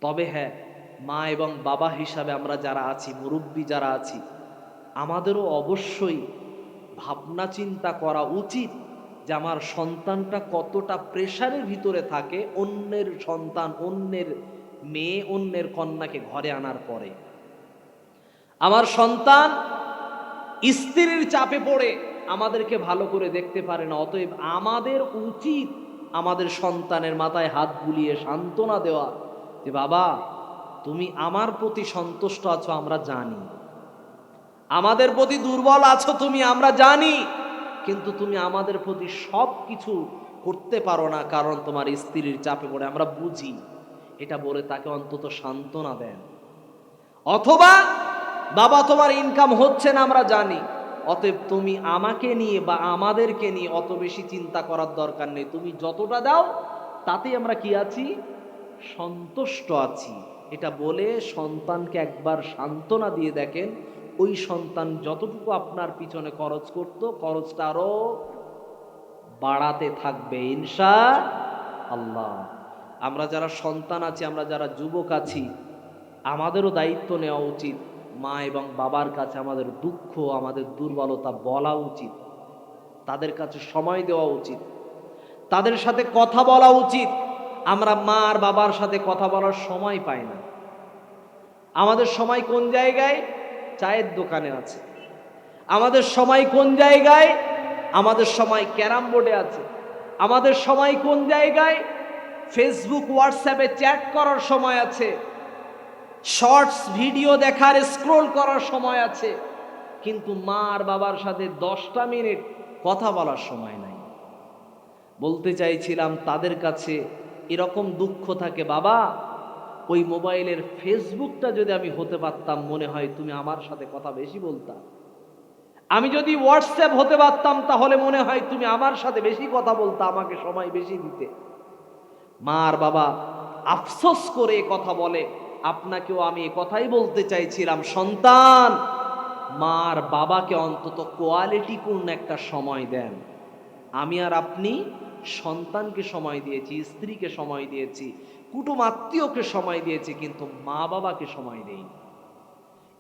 তবে হ্যাঁ, মা এবং বাবা হিসাবে আমরা যারা আছি, মুরব্বী যারা আছি, আমাদেরও অবশ্যই ভাবনা চিন্তা করা উচিত যে আমার সন্তানটা কতটা প্রেশারের ভিতরে থাকে অন্যের সন্তান, অন্যের মেয়ে, অন্যের কন্যাকে ঘরে আনার পরে। আমার সন্তান স্ত্রীর চাপে পড়ে আমাদেরকে ভালো করে দেখতে পারে না, অতএব আমাদের উচিত আমাদের সন্তানের মাথায় হাত বুলিয়ে সান্ত্বনা দেওয়া যে বাবা, তুমি আমার প্রতি সন্তুষ্ট আছো আমরা জানি, আমাদের প্রতি দুর্বল আছো তুমি আমরা জানি, কিন্তু তুমি আমাদের প্রতি সব কিছু করতে পারো না, কারণ তোমার স্ত্রীর চাপে পড়ে আমরা বুঝি। এটা বলে তাকে অন্তত সান্ত্বনা দেন। অথবা বাবা, তোমার ইনকাম হচ্ছে না আমরা জানি, অতএব তুমি আমাকে নিয়ে বা আমাদেরকে নিয়ে অত বেশি চিন্তা করার দরকার নেই, তুমি যতটা দাও তাতেই আমরা কি আছি, সন্তুষ্ট আছি। এটা বলে সন্তানকে একবার সান্ত্বনা দিয়ে দেখেন, ওই সন্তান যতটুকু আপনার পিছনে খরচ করত, খরচটা আরো বাড়াতে থাকবে ইনশাআল্লাহ। আমরা যারা সন্তান আছি, আমরা যারা যুবক আছি, আমাদেরও দায়িত্ব নেওয়া উচিত। মা এবং বাবার কাছে আমাদের দুঃখ, আমাদের দুর্বলতা বলা উচিত, তাদের কাছে সময় দেওয়া উচিত, তাদের সাথে কথা বলা উচিত। আমরা মা আর বাবার সাথে কথা বলার সময় পাই না। আমাদের সময় কোন জায়গায়? চায়ের দোকানে আছে। আমাদের সময় কোন জায়গায়? আমাদের সময় ক্যারাম বোর্ডে আছে। আমাদের সময় কোন জায়গায়? ফেসবুক, হোয়াটসঅ্যাপে চ্যাট করার সময় আছে, শর্টস ভিডিও দেখার, স্ক্রোল করার সময় আছে, কিন্তু মা আর বাবার সাথে 10টা মিনিট কথা বলার সময় নাই। বলতে চাইছিলাম তাদের কাছে এরকম দুঃখ থাকে, বাবা ওই মোবাইলের ফেসবুকটা যদি আমি হতে পারতাম, মনে হয় তুমি আমার সাথে কথা বেশি বলতা। আমি যদি হোয়াটসঅ্যাপ হতে পারতাম, তাহলে মনে হয় তুমি আমার সাথে বেশি কথা বলতা, আমাকে সময় বেশি দিতে। মা আর বাবা আফসোস করে কথা বলে। আপনাকেও আমি এ কথাই বলতে চাইছিলাম, সন্তান মা আর বাবাকে অন্তত কোয়ালিটিপূর্ণ একটা সময় দেন। আমি আর আপনি সন্তানকে সময় দিয়েছি, স্ত্রীকে সময় দিয়েছি, কুটুম আত্মীয়কে সময় দিয়েছি, কিন্তু মা বাবাকে সময় দেই।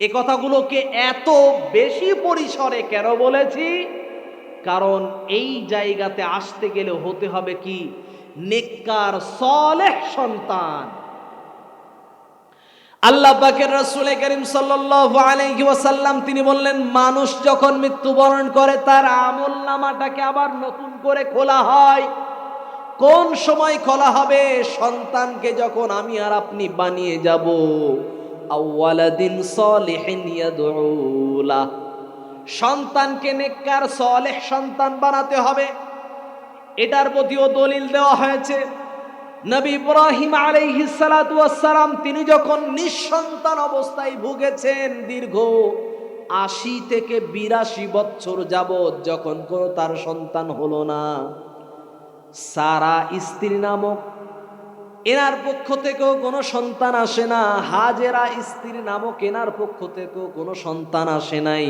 এ কথাগুলোকে এত বেশি পরিসরে কেন বলেছি? কারণ এই জায়গাতে আসতে গেলে হতে হবে কি, নেককার সালেহ সন্তান। আল্লাহ পাকের রাসূল করিম সাল্লাল্লাহু আলাইহি ওয়াসাল্লাম তিনি বললেন, মানুষ যখন মৃত্যুবরণ করে তার আমলনামাটাকে আবার নতুন করে খোলা হয়। কোন সময় খোলা হবে? সন্তানকে যখন আমি আর আপনি বানিয়ে যাব আওয়ালাদিন সালিহিন ইয়াদউলা, সন্তানকে নেককার সালেহ সন্তান বানাতে হবে। এটার প্রতিও দলিল দেওয়া হয়েছে। নবী ইব্রাহিম আলাইহিস সালাতু ওয়াস সালাম তিনি যখন নিঃসন্তান অবস্থায় ভুগেছেন দীর্ঘ 80 থেকে 82 বছর যাবত, যখন কোনো তার সন্তান হলো না, সারা স্ত্রী নামক এনার পক্ষ থেকেও কোনো সন্তান আসে না, হাজেরা স্ত্রী নামক এনার পক্ষ থেকেও কোনো সন্তান আসে নাই।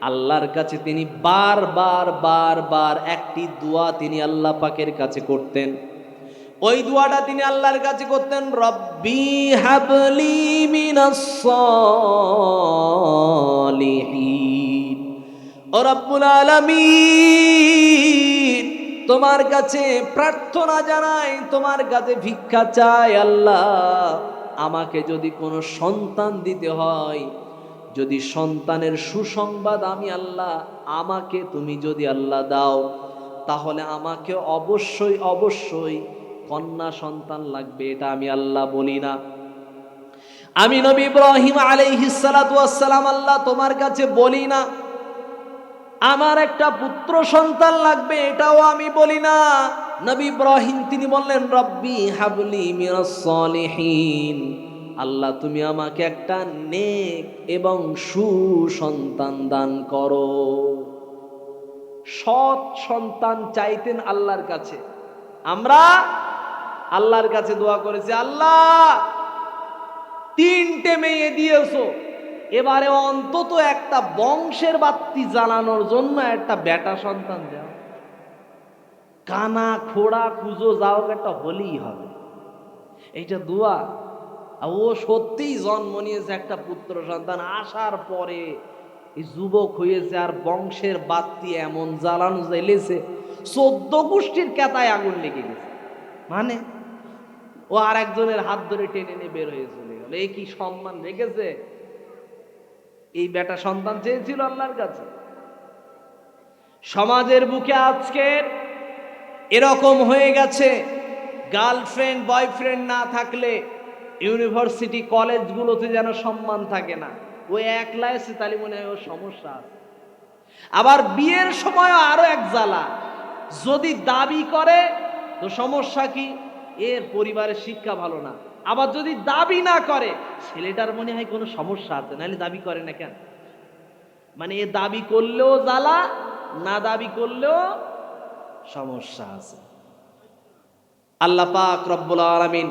আল্লাহর কাছে তিনি বারবার বারবার একটি দোয়া তিনি আল্লাহ পাকের কাছে করতেন। ওই দোয়াটা তিনি আল্লাহর কাছে করতেন, রব্বি হাবলি মিনাস সালিহিন, ও রব্বুল আলামিন তোমার কাছে প্রার্থনা জানাই, তোমার কাছে ভিক্ষা চাই, আল্লাহ আমাকে যদি কোনো সন্তান দিতে হয়, যদি সন্তানের সুসংবাদ আমি আল্লাহ আমাকে তুমি যদি আল্লাহ দাও, তাহলে আমাকে অবশ্যই অবশ্যই কন্যা সন্তান লাগবে। এটা আমি আল্লাহ বলি না, আমি নবী ইব্রাহিম আলাইহিস সালাতু ওয়াস সালাম আল্লাহ তোমার কাছে বলি না আমার একটা পুত্র সন্তান লাগবে, এটাও আমি বলি না। নবী ইব্রাহিম তিনি বললেন, রব্বি হাবলি মিনাস সালিহিন, আল্লাহ তুমি আমাকে একটা নেক এবং সুসন্তান দান করো। সৎ সন্তান চাইতেন আল্লাহর কাছে। আমরা আল্লাহর কাছে দোয়া করেছি, আল্লাহ 3টে মেয়ে দিয়েছো, এবারে অন্তত একটা বংশের বাতি জ্বালানোর জন্য একটা বেটা সন্তান দাও। কানা খোড়া কুজো যাও একটা হলেই হবে, এইটা দোয়া। আর ও সত্যিই জন্ম নিয়েছে একটা পুত্র সন্তান, আসার পরে এই যুবক হয়েছে আর বংশের বাতি এমন জ্বালানো জ্বেলেছে 14 গোষ্ঠীর কেতায় আগুন লেগে গেছে। মানে ও আর একজনের হাত ধরে টেনে নিয়ে বের হয়ে চলে গেল। এই কি সম্মান রেখেছে? এই বেটা সন্তান চেয়েছিল আল্লাহর কাছে। সমাজের বুকে আজকের এরকম হয়ে গেছে, গার্লফ্রেন্ড বয়ফ্রেন্ড না থাকলে ইউনিভার্সিটি কলেজগুলোতে যেন সম্মান থাকে না। ও একলা এসে তাহলে মনে হয় ওর সমস্যা আছে। আবার বিয়ের সময় আরো এক জ্বালা, যদি দাবি করে তো সমস্যা কি, এর পরিবারের শিক্ষা ভালো না। আবার যদি দাবি না করে ছেলেটার মনে হয় কোনো সমস্যা আছে, নাহলে দাবি করে না কেন? মানে এ দাবি করলেও জ্বালা, না দাবি করলেও সমস্যা আছে। আল্লাহ পাক রব্বুল আলামিন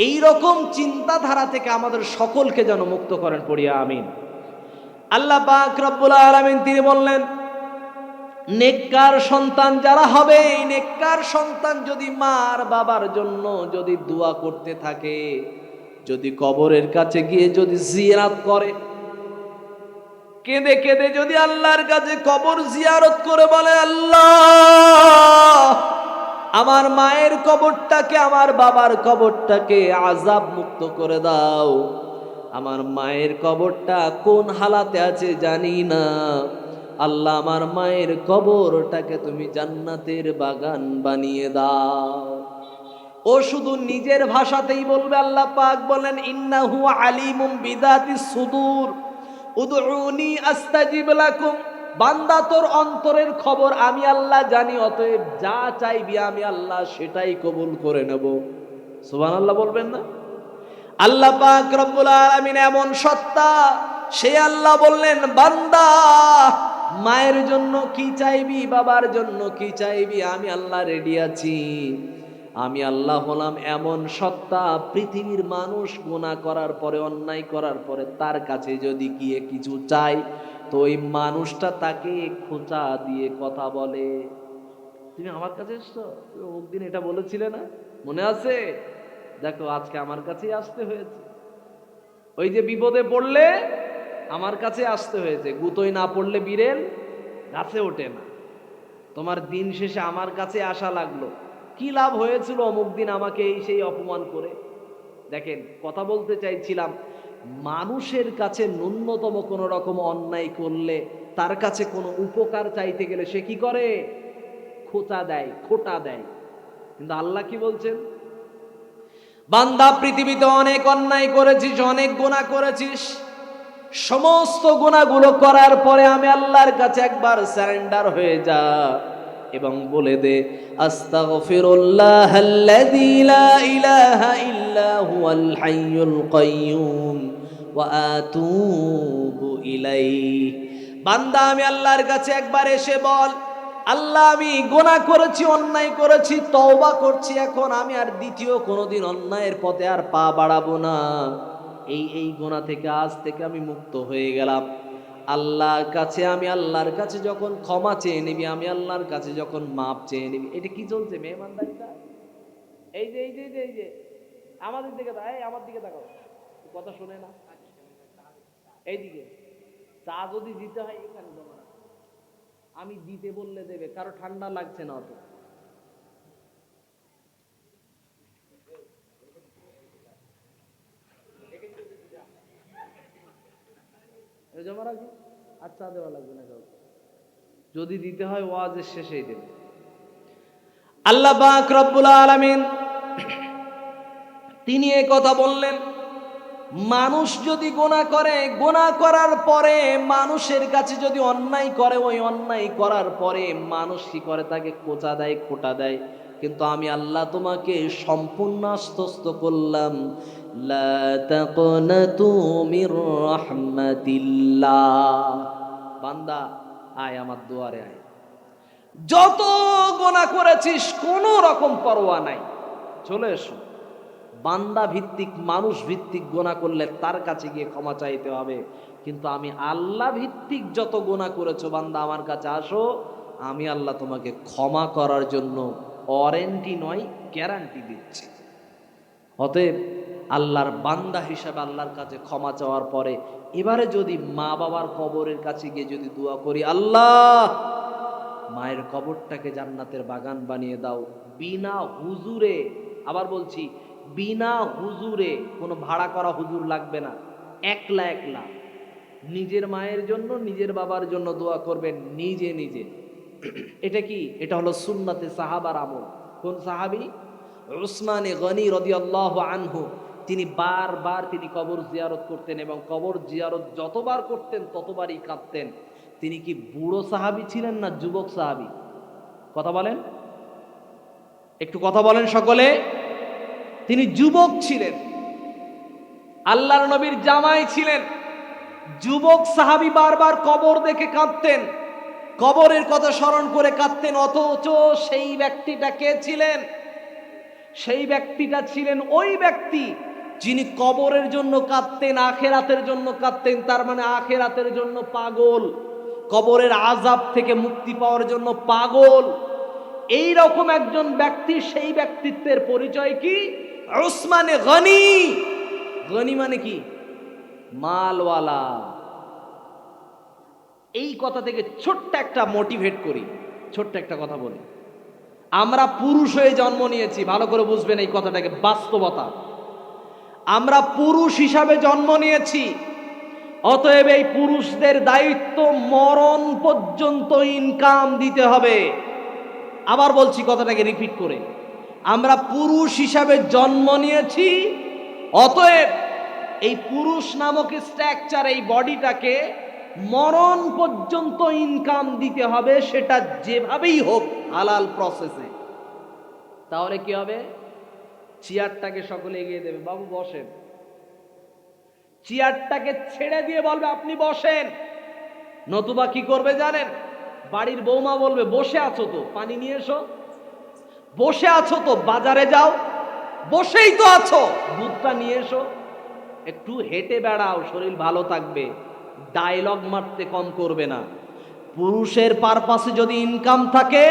এই রকম চিন্তাধারা থেকে আমাদের সকলকে যেন মুক্ত করেন, পড়িয়া আমিন। আল্লাহ পাক রব্বুল আলামিন তিনি বললেন, নেককার সন্তান যারা হবে, এই নেককার সন্তান যদি মার বাবার জন্য যদি দোয়া করতে থাকে, যদি কবরের কাছে গিয়ে যদি জিয়ারত করে, কেঁদে কেঁদে যদি আল্লাহর কাছে কবর জিয়ারত করে বলে, আল্লাহ আমার মায়ের কবরটাকে, আমার বাবার কবরটাকে আযাব মুক্ত করে দাও, আমার মায়ের কবরটা কোন হালাতে আছে জানি না, আল্লাহ আমার মায়ের কবরটাকে তুমি জান্নাতের বাগান বানিয়ে দাও। ও শুধু নিজের ভাষাতেই বলবে। আল্লাহ পাক বলেন, ইন্নাহু আলিমুম বিযাতিস সুদূর উদউনি আস্তাজিব লাকুম। বান্দা তোর অন্তরের খবর আমি আল্লাহ জানি, অতএব যা চাইবি আমি আল্লাহ সেটাই কবুল করে নেব। সুবহানাল্লাহ বলবেন না? আল্লাহ পাক রব্বুল আলামিন এমন সত্তা, সে আল্লাহ বললেন, বান্দা মায়ের জন্য কি চাইবি, বাবার জন্য কি চাইবি, আমি আল্লাহ রেডি আছি। আমি আল্লাহ হলাম এমন সত্তা, পৃথিবীর মানুষ গুনাহ করার পরে, অন্যায় করার পরে তার কাছে যদি গিয়ে কিছু চাই, তো ওই মানুষটা তাকে খোঁচা দিয়ে কথা বলে, তুমি আমার কাছে এসছো, তুমি অমুক দিন এটা বলেছিলে না, মনে আছে? দেখো আজকে আমার কাছেই আসতে হয়েছে। ওই যে বিপদে পড়লে আমার কাছে আসতে হয়েছে, গুতোয় না পড়লে বিড়েল গাছে ওঠে না। তোমার দিন শেষে আমার কাছে আসা লাগলো, কি লাভ হয়েছিল অমুক দিন আমাকে এই সেই অপমান করে? দেখেন, কথা বলতে চাইছিলাম, মানুষের কাছে ন্যূনতম কোনো রকম অন্যায় করলে, তার কাছে কোনো উপকার চাইতে গেলে সে কি করে? খোঁচা দেয়, খোঁটা দেয়। কিন্তু আল্লাহ কি বলছেন? বান্দা পৃথিবীতে অনেক অন্যায় করেছিস, অনেক গুনাহ করেছিস, সমস্ত গুনাহগুলো করার পরে আমি আল্লাহর কাছে একবার সারেন্ডার হয়ে যা এবং বলে দে, আস্তাগফিরুল্লাহাল্লাযী লা ইলাহা ইল্লা হুয়াল হাইয়ুল কাইয়্যুম ওয়া আতুবু ইলাইহি। বান্দা আমি আল্লাহর কাছে একবার এসে বল, আল্লাহ আমি গুনাহ করেছি, অন্যায় করেছি, তওবা করছি, এখন আমি আর দ্বিতীয় কোনোদিন অন্যায়ের পথে আর পা বাড়াবো না। এই গুনাহ থেকে আজ থেকে আমি মুক্ত হয়ে গেলাম। আল্লাহর কাছে, আমি আল্লাহর কাছে যখন ক্ষমা চেয়ে নিবি, আমি আল্লাহর কাছে যখন মাপ চেয়ে নিবি, এটা কি চলছে মেহমানদারিটা? এই যে এই যে এই যে আমাদের দিকে, আমার দিকে তাকাও, কথা শুনে না, এইদিকে চা যদি দিতে হয় এখানে জমা রাখো, আমি দিতে বললে দেবে, কারো ঠান্ডা লাগছে না অত। জমা রাখি, আচ্ছা দেওয়া লাগবে না কাউকে, যদি দিতে হয় ওয়াজের শেষেই দেবে। আল্লাহ পাক রব্বুল আলামিন তিনি এই কথা বললেন, মানুষ যদি গুনাহ করে, গুনাহ করার পরে মানুষের কাছে যদি অন্যায় করে, ওই অন্যায় করার পরে মানুষ কি করে? তাকে খোঁচা দেয়, খোঁটা দেয়। কিন্তু আমি আল্লাহ তোমাকে সম্পূর্ণ আশ্বস্ত করলাম, লা তাকনাতু মির রাহমাতিল্লাহ। বান্দা আয় আমার দুয়ারে আয়, যত গুনাহ করেছিস কোনো রকম পরোয়া নাই, চলে এসো। বান্দা ভিত্তিক, মানুষ ভিত্তিক গুনাহ করলে তার কাছে গিয়ে ক্ষমা চাইতে হবে, কিন্তু আমি আল্লাহ ভিত্তিক যত গুনাহ করেছো বান্দা আমার কাছে আসো, আমি আল্লাহ তোমাকে ক্ষমা করার জন্য ওয়ারেন্টি নয় গ্যারান্টি দিচ্ছি। অতএব আল্লাহর বান্দা হিসাবে আল্লাহর কাছে ক্ষমা চাওয়ার পরে এবারে যদি মা বাবার কবরের কাছে গিয়ে যদি দোয়া করি, আল্লাহ মায়ের কবরটাকে জান্নাতের বাগান বানিয়ে দাও, বিনা হুজুরে, আবার বলছি বিনা হুজুরে, কোনো ভাড়া করা হুজুর লাগবে না, একলা একলা নিজের মায়ের জন্য নিজের বাবার জন্য দোয়া করবেন নিজে নিজে। এটা কি? এটা হলো সুন্নাতে সাহাবার আমল। কোন সাহাবী? উসমানে গনি রাদিয়াল্লাহু আনহু। তিনি বারবার তিনি কবর জিয়ারত করতেন এবং কবর জিয়ারত যতবার করতেন ততবারই কাঁদতেন। তিনি কি বুড়ো সাহাবী ছিলেন না যুবক সাহাবী? কথা বলেন, একটু কথা বলেন সকলে। তিনি যুবক ছিলেন, আল্লাহর নবীর জামাই ছিলেন। যুবক সাহাবী বারবার কবর দেখে কাঁদতেন, কবরের কথা স্মরণ করে কাঁদতেন, অথচ সেই ব্যক্তিটা কে ছিলেন? সেই ব্যক্তিটা ছিলেন ওই ব্যক্তি যিনি কবরের জন্য কাঁদতেন, আখেরাতের জন্য কাঁদতেন। তার মানে আখেরাতের জন্য পাগল, কবরের আযাব থেকে মুক্তি পাওয়ার জন্য পাগল। এই রকম একজন ব্যক্তি, সেই ব্যক্তিত্বের পরিচয় কি? উসমানে গনি। গনি মানে কি? মালওয়ালা। এই কথা থেকে ছোট্ট একটা মোটিভেট করি, ছোট্ট একটা কথা বলি। আমরা পুরুষ হয়ে জন্ম নিয়েছি, ভালো করে বুঝবেন এই কথাটাকে, বাস্তবতা। আমরা পুরুষ হিসাবে জন্ম নিয়েছি, অতএব এই পুরুষদের দায়িত্ব মরণ পর্যন্ত ইনকাম দিতে হবে। আবার বলছি কথাটাকে রিপিট করে, আমরা পুরুষ হিসাবে জন্ম নিয়েছি, অতএব এই পুরুষ নামক স্ট্রাকচার, এই বডিটাকে মরণ পর্যন্ত ইনকাম দিতে হবে, সেটা যেভাবেই হোক হালাল প্রসেসে। তাহলে কি হবে? চেয়ারটাকে সকলে এগিয়ে দেবে, বাবু বসেন। চেয়ারটাকে ছেড়ে দিয়ে বলবে আপনি বসেন। নতুবা কি করবে জানেন? বাড়ির বৌমা বলবে বসে আছো তো, পানি নিয়ে এসো। বসে আছো তো, বাজারে যাও। বসেই তো আছো, দুধটা নিয়ে এসো। একটু হেঁটে বেড়াও, শরীর ভালো থাকবে। ডায়লগ মারতে কম করবে না। পুরুষের পারপাসে যদি ইনকাম থাকে,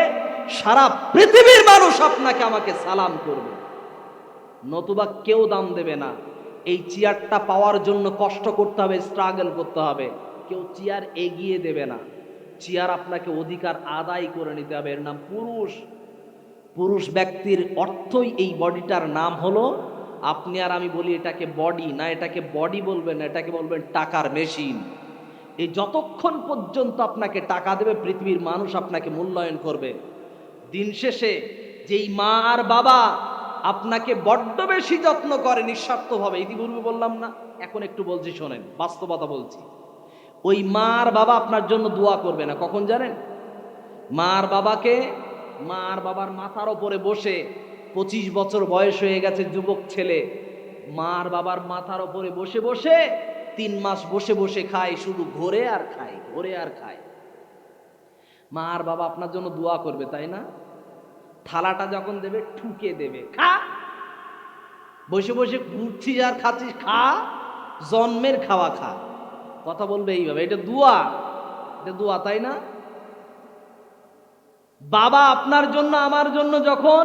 সারা পৃথিবীর মানুষ আপনাকে আমাকে সালাম করবে, নতুবা কেউ দাম দেবে না। এই চেয়ারটা পাওয়ার জন্য কষ্ট করতে হবে, স্ট্রাগল করতে হবে। কেউ চেয়ার এগিয়ে দেবে না, চেয়ার আপনাকে অধিকার আদায় করে নিতে হবে। এর নাম পুরুষ। পুরুষ ব্যক্তির অর্থই এই বডিটার নাম হলো, আপনি আর আমি বলি এটাকে বডি না, এটাকে বডি বলবেন না, এটাকে বলবেন টাকার মেশিন। এই যতক্ষণ পর্যন্ত আপনাকে টাকা দেবে পৃথিবীর মানুষ আপনাকে মূল্যায়ন করবে। দিন শেষে যেই মা আর বাবা আপনাকে বড্ড বেশি যত্ন করে নিঃস্বার্থভাবে, ইতিপূর্বে বললাম না, এখন একটু বলছি শোনেন, বাস্তবতা বলছি। ওই মা আর বাবা আপনার জন্য দোয়া করবে না কখন জানেন? মা আর বাবাকে, মা আর বাবার মাথার ওপরে বসে, 25 বছর বয়স হয়ে গেছে যুবক ছেলে, মা আর বাবার মাথার ওপরে বসে বসে 3 মাস বসে বসে খায়, শুধু ঘোরে আর খায়, ঘোরে আর খায়। মা আর বাবা আপনার জন্য দোয়া করবে, তাই না? থালাটা যখন দেবে ঠুকে দেবে, খা। বসে বসে ঘুরছিস আর খাচ্ছিস, খা, জন্মের খাওয়া খা। কথা বলবে এইভাবে, এটা দোয়া, এটা দোয়া, তাই না? বাবা আপনার জন্য আমার জন্য যখন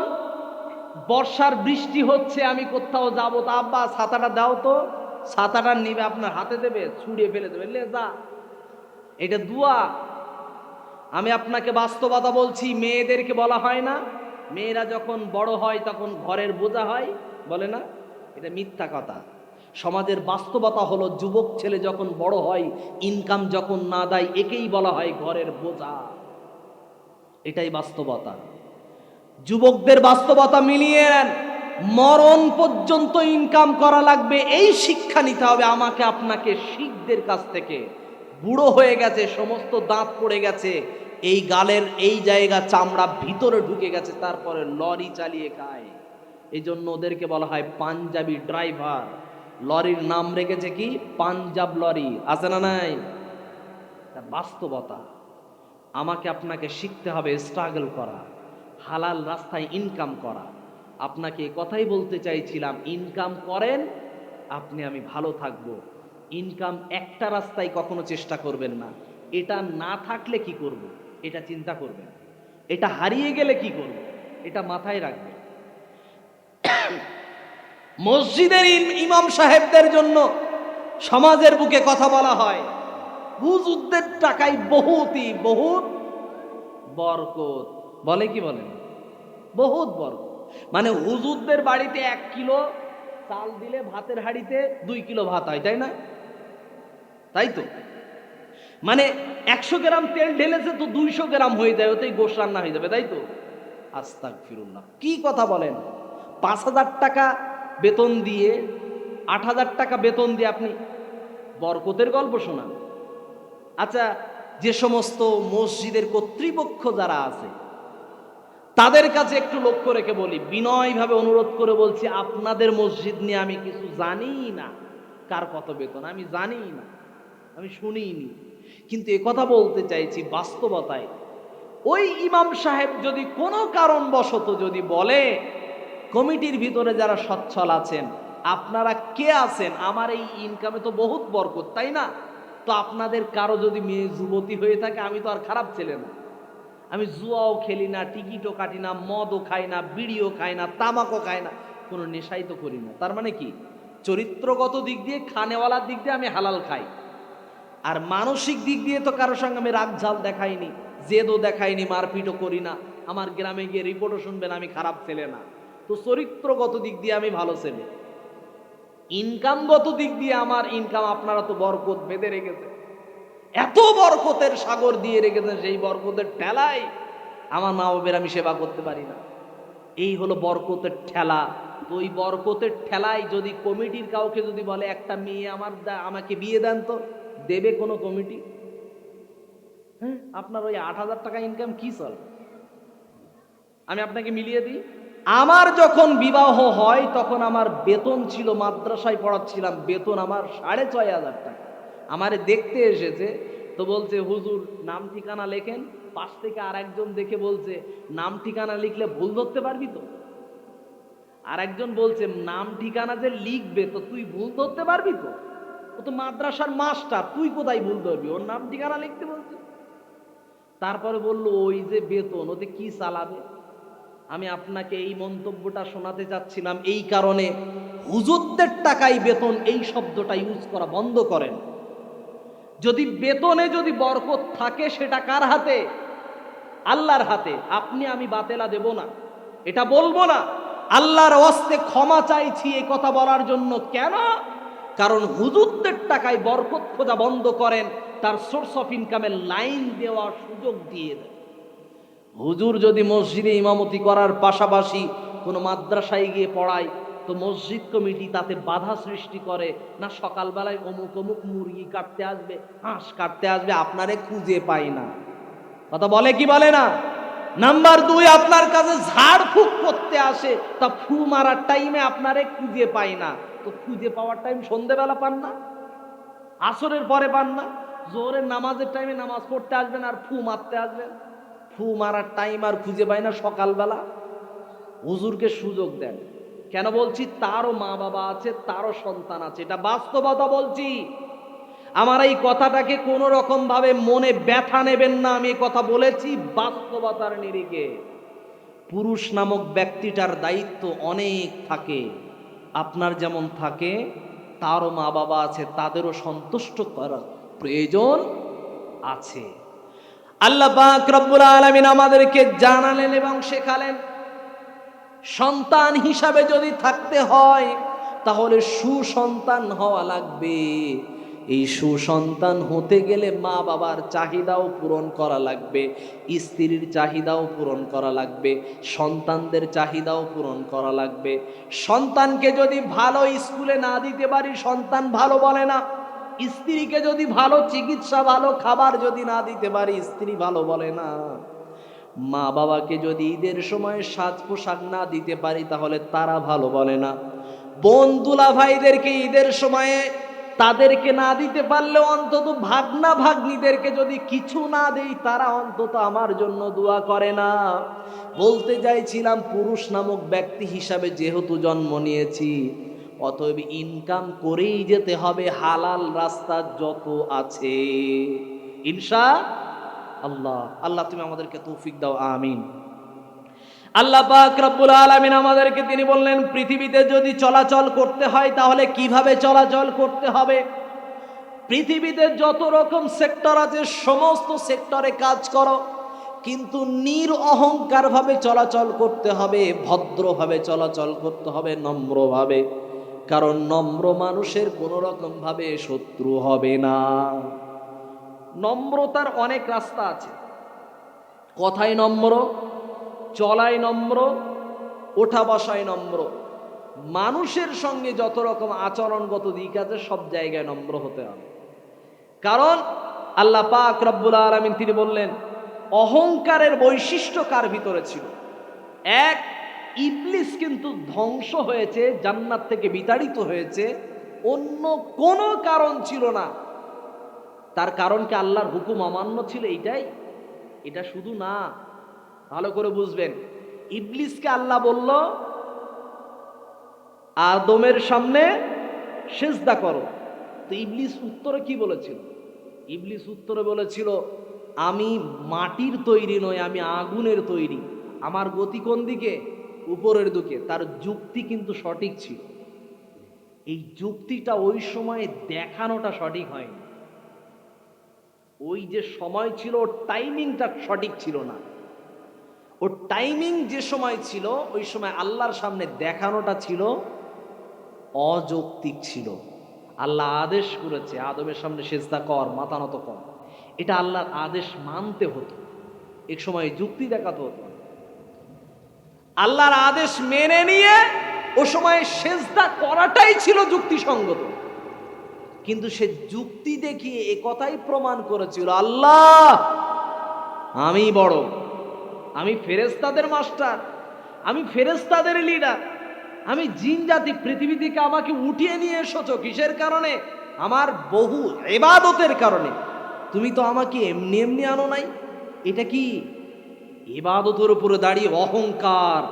বর্ষার বৃষ্টি হচ্ছে, আমি কোথাও যাবো, তা আব্বা ছাতাটা দাও তো, ছাতাটা নিবে, আপনার হাতে দেবে, ছুঁড়িয়ে ফেলে দেবে, লে যা। এটা দোয়া। আমি আপনাকে বাস্তবতা বলছি, মেয়েদেরকে বলা হয় না, মেয়েরা যখন বড় হয় তখন ঘরের বোঝা হয়, বলে না? এটা মিথ্যা কথা। সমাজের বাস্তবতা হলো, যুবক ছেলে যখন বড় হয়, ইনকাম যখন না দেয়, একেই বলা হয় ঘরের বোঝা। এটাই বাস্তবতা। যুবকদের বাস্তবতা মিলিয়ে নেন, মরণ পর্যন্ত ইনকাম করা লাগবে, এই শিক্ষা নিতে হবে আমাকে আপনাকে শিখদের কাছ থেকে। বুড়ো হয়ে গেছে, সমস্ত দাঁত পড়ে গেছে, এই গালের এই জায়গা চামড়া ভিতরে ঢুকে গেছে, তারপরে লরি চালিয়ে খায়। এই জন্য ওদেরকে বলা হয় পাঞ্জাবি ড্রাইভার। লরির নাম রেখেছে কি? পাঞ্জাব লরি। আছে না নাই? বাস্তবতা। আমাকে আপনাকে শিখতে হবে স্ট্রাগল করা, হালাল রাস্তায় ইনকাম করা। আপনাকে কথাই বলতে চাইছিলাম, ইনকাম করেন, আপনি আমি ভালো থাকবো। ইনকাম একটা রাস্তায় কখনো চেষ্টা করবেন না। এটা না থাকলে কি করব, এটা চিন্তা করবেন। এটা হারিয়ে গেলে কি করব, এটা মাথায় রাখবেন। মসজিদের ইমাম সাহেবদের জন্য সমাজের বুকে কথা বলা হয়, হুজুরদের টাকায় বহুত বরকত। বলে কি বলে না? বহুত বরকত। মানে হুজুরদের বাড়িতে 1 কিলো চাল দিলে ভাতের হাঁড়িতে 2 কিলো ভাত হয়, তাই না? তাই তো। মানে 100 গ্রাম তেল ঢেলেছে তো 200 গ্রাম হয়ে যায়, ওতেই গোশ রান্না হয়ে যাবে, তাই তো। আস্তাগফিরুল্লাহ, কি কথা বলেন! 5,000 টাকা বেতন দিয়ে, 8,000 টাকা বেতন দিয়ে আপনি বরকতের গল্প শোনান। আচ্ছা, যে সমস্ত মসজিদের কর্তৃপক্ষ যারা আছে তাদের কাছে একটু লক্ষ্য রেখে বলি, বিনয়ভাবে অনুরোধ করে বলছি, আপনাদের মসজিদ নিয়ে আমি কিছু জানি না। কার কত বেতন আমি জানি না, আমি শুনিনি। কিন্তু একথা বলতে চাইছি, বাস্তবতায় ওই ইমাম সাহেব যদি কোনো কারণবশত যদি বলে, কমিটির ভিতরে যারা সচ্ছল আছেন, আপনারা কে আছেন, আমার এই ইনকামে তো বহুত বরকত, তাই না? তো আপনাদের কারো যদি মেয়ে যুবতী হয়ে থাকে, আমি তো আর খারাপ ছেলে না। আমি জুয়াও খেলি না, টিকিটও কাটি না, মদও খাই না, বিড়িও খাই না, তামাকও খাই না, কোনো নেশাই তো করি না। তার মানে কি, চরিত্রগত দিক দিয়ে, খানেওয়ালার দিক দিয়ে আমি হালাল খাই। আর মানসিক দিক দিয়ে তো কারোর সঙ্গে আমি রাগ ঝাল দেখাইনি, জেদও দেখাইনি, মারপিটও করি না। আমার গ্রামে গিয়ে রিপোর্টও শুনবেন আমি খারাপ ছেলে না। তো চরিত্রগত দিক দিয়ে আমি ভালো ছেলে। ইনকামগত দিক দিয়ে আমার ইনকাম আপনারা তো বরকত বেঁধে রেখেছে, এত বরকতের সাগর দিয়ে রেখেছেন, সেই বরকতের ঠেলায় আমার মা বাবের আমি সেবা করতে পারি না। এই হলো বরকতের ঠেলা। তো ওই বরকতের ঠেলায় যদি কমিটির কাউকে যদি বলে, একটা মেয়ে আমাকে বিয়ে দেন, তো দেবে কোনো কমিটি? হ্যাঁ, আপনার ওই 8,000 টাকা ইনকাম কি চল, আমি আপনাকে মিলিয়ে দিই। আমার যখন বিবাহ হয় তখন আমার বেতন ছিল, মাদ্রাসায় পড়াচ্ছিলাম, বেতন আমার 6,500 টাকা। আমারে দেখতে এসেছে, তো বলছে, হুজুর নাম ঠিকানা লেখেন। পাশ থেকে আর একজন দেখে বলছে, নাম ঠিকানা লিখলে ভুল ধরতে পারবি তো? আর একজন বলছে, নাম ঠিকানা যে লিখবে তো তুই ভুল ধরতে পারবি তো? ও তো মাদ্রাসার মাস্টার, তুই কোথায় ভুল ধরবি? ওর নাম ঠিকানা লিখতে বলছে। তারপরে বললো, ওই যে বেতন, ওতে কি চালাবে? আমি আপনাকে এই মন্তব্যটা শোনাতে চাচ্ছিলাম এই কারণে, হুজুরদের টাকায় বেতন এই শব্দটা ইউজ করা বন্ধ করেন। যদি বেতনে যদি বরকত থাকে, সেটা কার হাতে? আল্লাহর হাতে। আপনি আমি বাতেলা দেব না, এটা বলবো না। আল্লাহর ওয়াস্তে ক্ষমা চাইছি এই কথা বলার জন্য। কেন? কারণ হুজুরদের টাকায় বরকত খোঁজা বন্ধ করেন, তার সোর্স অফ ইনকামের লাইন দেওয়ার সুযোগ দিয়ে দেন। হুজুর যদি মসজিদে ইমামতি করার পাশাপাশি কোনো মাদ্রাসায় গিয়ে পড়ায়, তো মসজিদ কমিটি তাতে বাধা সৃষ্টি করে না, সকালবেলায় অমুক অমুক মুরগি কাটতে আসবে, হাঁস কাটতে আসবে, আপনারে খুঁজে পাই না। কথা বলে কি বলে না? নাম্বার 2, আপনার কাছে ঝাড়ফুঁক করতে আসে, তা ফু মারার টাইমে আপনারে খুঁজে পাই না। তো খুঁজে পাওয়ার টাইম সন্ধ্যেবেলা পান না, আসরের পরে পান না, জোহরের নামাজের টাইমে নামাজ পড়তে আসবেন আর ফু মারতে আসবেন। ফু মারার টাইম আর খুঁজে পায় না সকালবেলা। হুজুরকে সুযোগ দেন। কেন বলছি? তারও মা বাবা আছে, তারও সন্তান আছে, এটা বাস্তবতা বলছি। আমার এই কথাটাকে কোন রকম ভাবে মনে ব্যথা নেবেন না, আমি কথা বলেছি বাস্তবতার নিরিখে। পুরুষ নামক ব্যক্তিটার দায়িত্ব অনেক থাকে, আপনার যেমন থাকে, তারও মা বাবা আছে, তাদেরও সন্তুষ্ট করার প্রয়োজন আছে। আল্লাহ পাক রব্বুল আলামিন আমাদেরকে জানালেন এবং শেখালেন, সন্তান হিসাবে যদি থাকতে হয় তাহলে সুসন্তান হওয়া লাগবে। এই সুসন্তান হতে গেলে মা বাবার চাহিদাও পূরণ করা লাগবে, স্ত্রীর চাহিদাও পূরণ করা লাগবে, সন্তানদের চাহিদাও পূরণ করা লাগবে। সন্তানকে যদি ভালো স্কুলে না দিতে পারি, সন্তান ভালো বলে না। স্ত্রীকে যদি ভালো চিকিৎসা, ভালো খাবার যদি না দিতে পারি, স্ত্রী ভালো বলে না। মা বাবাকে যদি ঈদের সময় সাজ পোশাক না দিতে পারি, তাহলে তারা ভালো বলে না। বোন দুলা ভাইদেরকে ঈদের সময়ে তাদেরকে না দিতে পারলে, অন্তত ভাগনা ভাগ্নিদেরকে যদি কিছু না দেই, তারা অন্তত আমার জন্য দোয়া করে না। বলতে চাইছিলাম, পুরুষ নামক ব্যক্তি হিসাবে যেহেতু জন্ম নিয়েছি, অতএব ইনকাম করেই যেতে হবে, হালাল রাস্তা যত আছে ইনশা আল্লাহ। আল্লাহ তুমি আমাদেরকে তৌফিক দাও, আমিন। আল্লাহ পাক রব্বুল আলামিন আমাদেরকে তিনি বললেন, পৃথিবীতে যদি চলাচল করতে হয় তাহলে কিভাবে চলাচল করতে হবে। পৃথিবীতে যত রকম সেক্টর আছে সমস্ত সেক্টরে কাজ করো, কিন্তু অহংকার ভাবে চলাচল করতে হবে, ভদ্রভাবে চলাচল করতে হবে, নম্রভাবে। কারণ নম্র মানুষের কোনো রকম ভাবে শত্রু হবে না। নম্রতার অনেক রাস্তা আছে। কথায় নম্র, চলায় নম্র, ওঠা বসায় নম্র। মানুষের সঙ্গে যত রকম আচরণগত দিক আছে সব জায়গায় নম্র হতে হবে। কারণ আল্লাহ পাক রব্বুল আলামিন তিনি বললেন, অহংকারের বৈশিষ্ট্য কার ভিতরে ছিল? এক, ইবলিস কিন্তু ধ্বংস হয়েছে, জান্নাত থেকে বিতাড়িত হয়েছে, অন্য কোনো কারণ ছিল না। তার কারণ কি আল্লাহর হুকুম অমান্য ছিল? এইটাই? এটা শুধু না, ভালো করে বুঝবেন। ইবলিসকে আল্লাহ বলল, আদমের সামনে সিজদা করো। তো ইবলিস উত্তরে কি বলেছিল? ইবলিস উত্তরে বলেছিল, আমি মাটির তৈরি নই, আমি আগুনের তৈরি, আমার গতি কোন দিকে? উপরের দিকে। তার যুক্তি কিন্তু সঠিক ছিল। এই যুক্তিটা ওই সময়ে দেখানোটা সঠিক হয়নি। ওই যে সময় ছিল, ওর টাইমিংটা সঠিক ছিল না। ওর টাইমিং যে সময় ছিল, ওই সময় আল্লাহর সামনে দেখানোটা ছিল অযৌক্তিক ছিল। আল্লাহ আদেশ করেছে আদমের সামনে সিজদা কর, মাথা নত কর, এটা আল্লাহর আদেশ মানতে হতো, এক সময় যুক্তি দেখাতে হতো। আল্লাহর আদেশ মেনে নিয়ে ও সময় সিজদা করাটাই ছিল যুক্তিসঙ্গত। কিন্তু সে যুক্তি দেখিয়ে এ কথাই প্রমাণ করেছিল, আল্লাহ আমি বড়, আমি ফেরেশতাদের মাস্টার, আমি ফেরেশতাদের লিডার, আমি জিন জাতি, পৃথিবী থেকে আমাকে উঠিয়ে নিয়ে এসেছো কিসের কারণে? আমার বহু ইবাদতের কারণে। তুমি তো আমাকে এমনি এমনি আনো নাই। এটা কি? ইবাদতের উপরে দাঁড়িয়ে অহংকার।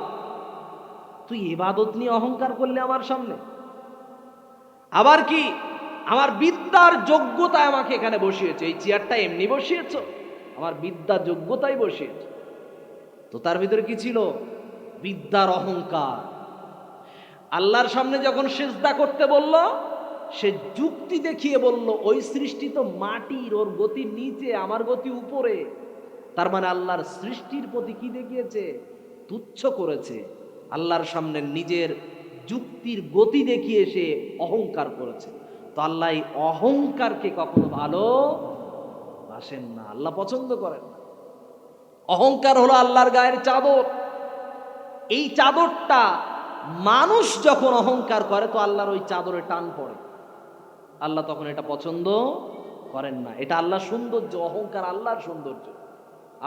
তুই ইবাদত নিয়ে অহংকার করলে আমার সামনে? আবার কি, আমার বিদ্যার যোগ্যতায় আমাকে এখানে বসিয়েছে, এই চেয়ারটা এমনি বসিয়েছ? আমার বিদ্যার যোগ্যতায় বসিয়েছ। তো তার ভিতরে কি ছিল? বিদ্যার অহংকার। আল্লাহর সামনে যখন সিজদা করতে বলল, সে যুক্তি দেখিয়ে বলল, ওই সৃষ্টি তো মাটির, ওর গতি নিচে, আমার গতি উপরে। তার মানে আল্লাহর সৃষ্টির প্রতি কি দেখিয়েছে? তুচ্ছ করেছে। আল্লাহর সামনে নিজের যুক্তির গতি দেখিয়ে সে অহংকার করেছে। তো আল্লাহ এই অহংকারকে কখনো ভালোবাসেন না, আল্লাহ পছন্দ করেন না। অহংকার হলো আল্লাহর গায়ের চাদর। এই চাদরটা মানুষ যখন অহংকার করে তো আল্লাহর ওই চাদরে টান পড়ে। আল্লাহ তখন এটা পছন্দ করেন না। এটা আল্লাহর সৌন্দর্য, অহংকার আল্লাহর সৌন্দর্য,